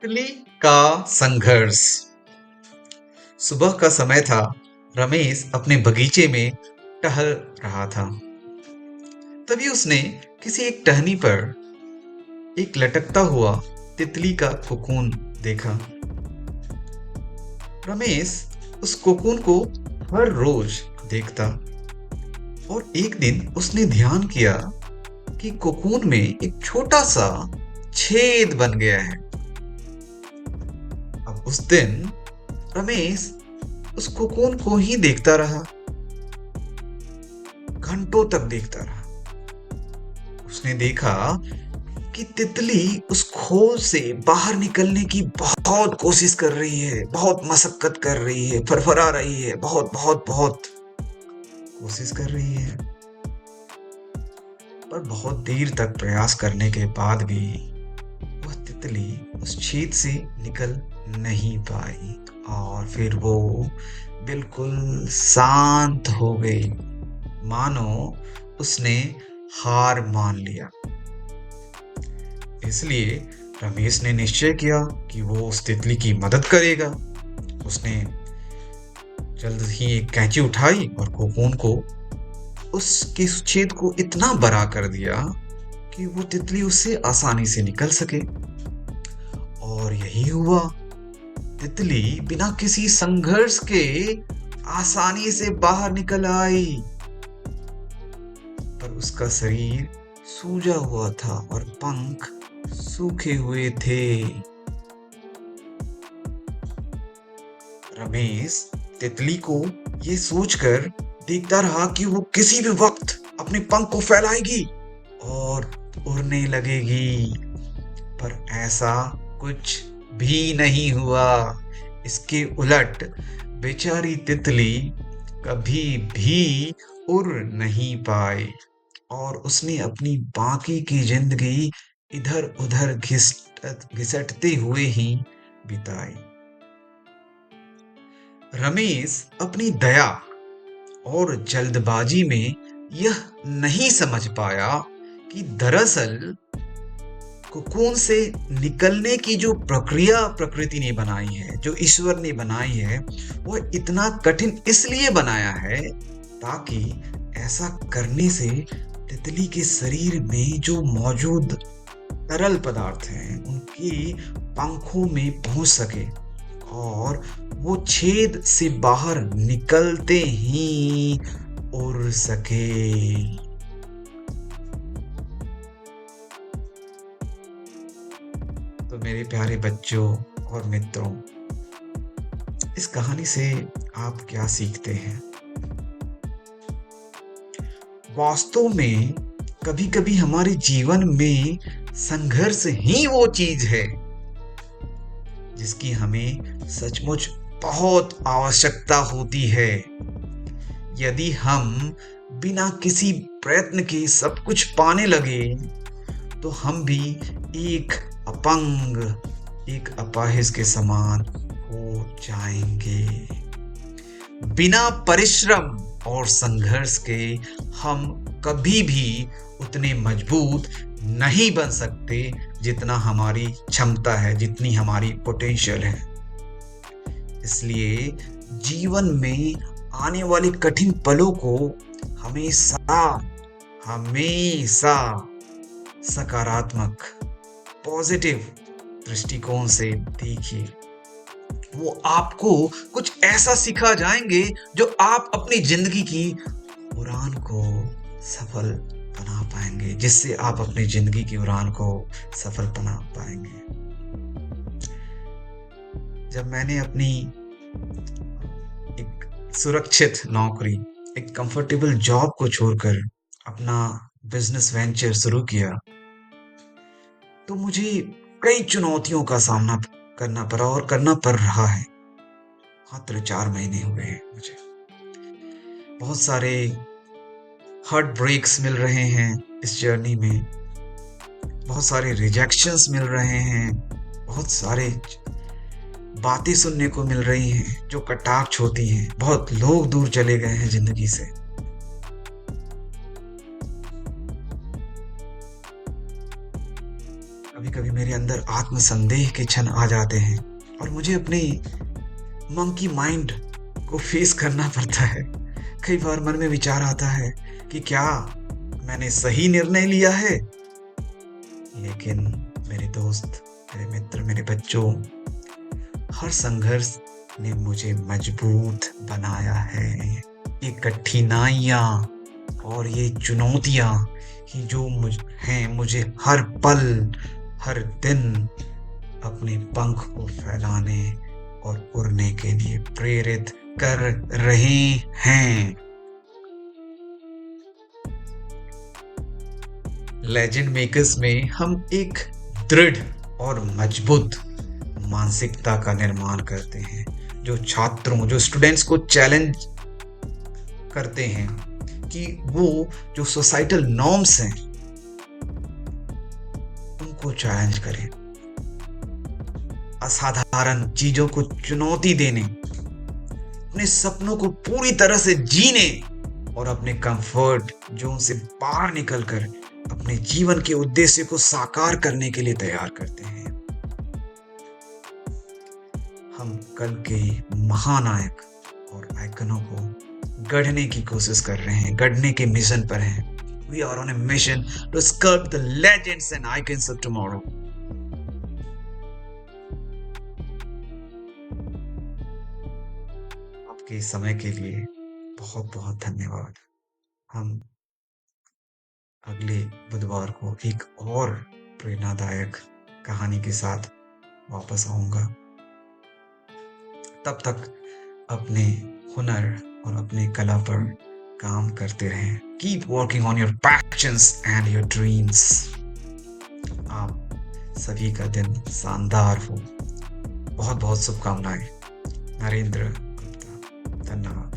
तितली का संघर्ष। सुबह का समय था। रमेश अपने बगीचे में टहल रहा था। तभी उसने किसी एक टहनी पर एक लटकता हुआ तितली का कोकून देखा। रमेश उस कोकून को हर रोज देखता और एक दिन उसने ध्यान किया कि कोकून में एक छोटा सा छेद बन गया है। अब उस दिन रमेश उस कोकून को ही देखता रहा। घंटों तक देखता रहा। उसने देखा कि तितली उस खोल से बाहर निकलने की बहुत कोशिश कर रही है, बहुत मशक्कत कर रही है, फरफरा रही है, बहुत बहुत बहुत कोशिश कर रही है। पर बहुत देर तक प्रयास करने के बाद भी वह तितली उस छेद से निकल नहीं पाई और फिर वो बिल्कुल शांत हो गई, मानो उसने हार मान लिया। इसलिए रमेश ने निश्चय किया कि वो उस तितली की मदद करेगा। उसने जल्द ही एक कैंची उठाई और कोकून को उसके छेद को इतना बड़ा कर दिया कि वो तितली उससे आसानी से निकल सके। और यही हुआ। तितली बिना किसी संघर्ष के आसानी से बाहर निकल आई। पर उसका शरीर सूजा हुआ था और पंख सूखे हुए थे। रमेश तितली को ये सोचकर देखता रहा कि वो किसी भी वक्त अपने पंख को फैलाएगी और उड़ने लगेगी। पर ऐसा कुछ भी नहीं हुआ। इसके उलट बेचारी तितली कभी भी उड़ नहीं पाई और उसने अपनी बाकी की जिंदगी इधर उधर घिसटते हुए ही बिताई। रमेश अपनी दया और जल्दबाजी में यह नहीं समझ पाया कि दरअसल कोकून से निकलने की जो प्रक्रिया प्रकृति ने बनाई है, जो ईश्वर ने बनाई है, वह इतना कठिन इसलिए बनाया है ताकि ऐसा करने से तितली के शरीर में जो मौजूद तरल पदार्थ हैं उनके पंखों में पहुंच सके और वो छेद से बाहर निकलते ही उड़ सके। तो मेरे प्यारे बच्चों और मित्रों, इस कहानी से आप क्या सीखते हैं? वास्तव में कभी-कभी हमारे जीवन में संघर्ष ही वो चीज है जिसकी हमें सचमुच बहुत आवश्यकता होती है। यदि हम बिना किसी प्रयत्न के सब कुछ पाने लगे तो हम भी एक अपंग, एक अपाहिज के समान हो जाएंगे। बिना परिश्रम और संघर्ष के हम कभी भी उतने मजबूत नहीं बन सकते जितना हमारी क्षमता है, जितनी हमारी पोटेंशियल है। इसलिए जीवन में आने वाले कठिन पलों को हमेशा हमेशा सकारात्मक, पॉजिटिव दृष्टिकोण से देखिए। वो आपको कुछ ऐसा सिखा जाएंगे जो आप अपनी जिंदगी की उड़ान को सफल बना पाएंगे, जिससे आप अपनी जिंदगी की उड़ान को सफल बना पाएंगे। जब मैंने अपनी एक सुरक्षित नौकरी, एक कंफर्टेबल जॉब को छोड़कर अपना बिजनेस वेंचर शुरू किया, तो मुझे कई चुनौतियों का सामना करना पड़ा और करना पड़ रहा है। मात्र 4 महीने हुए हैं मुझे। बहुत सारे हार्ट ब्रेक्स मिल रहे हैं इस जर्नी में। बहुत सारे रिजेक्शंस मिल रहे हैं। बहुत सारे बातें सुनने को मिल रही हैं जो कटाक्ष होती हैं। बहुत लोग दूर चले गए हैं जिंदगी से। कभी-कभी मेरे अंदर आत्मसंदेह के क्षण आ जाते हैं और मुझे अपने मंकी माइंड को फेस करना पड़ता है। कई बार मन में विचार आता है कि क्या मैंने सही निर्णय लिया है? लेकिन मेरे दोस्त, मेरे मित्र, मेरे बच्चों, हर संघर्ष ने मुझे मजबूत बनाया है। ये कठिनाइयाँ और ये चुनौतियाँ ही जो मुझे हर पल, हर दिन अपने पंख को फैलाने और उड़ने के लिए प्रेरित कर रहे हैं। लेजेंड मेकर्स में हम एक दृढ़ और मजबूत मानसिकता का निर्माण करते हैं, जो छात्रों, जो स्टूडेंट्स को चैलेंज करते हैं कि वो जो सोसाइटल नॉर्म्स हैं उनको चैलेंज करें, असाधारण चीजों को चुनौती देने, अपने सपनों को पूरी तरह से जीने और अपने कंफर्ट जोन से बाहर निकलकर अपने जीवन के उद्देश्य को साकार करने के लिए तैयार करते हैं। हम कल के महानायक और आइकनों को गढ़ने की कोशिश कर रहे हैं, गढ़ने के मिशन पर हैं। We are on a mission to sculpt the legends and icons of tomorrow. आपके समय के लिए बहुत बहुत धन्यवाद। हम अगले बुधवार को एक और प्रेरणादायक कहानी के साथ वापस आऊंगा। तब तक अपने हुनर और अपने कला पर काम करते रहें। Keep working on your passions and your dreams. आप सभी का दिन शानदार हो। बहुत बहुत शुभकामनाएं। नरेंद्र गुप्ता। धन्यवाद।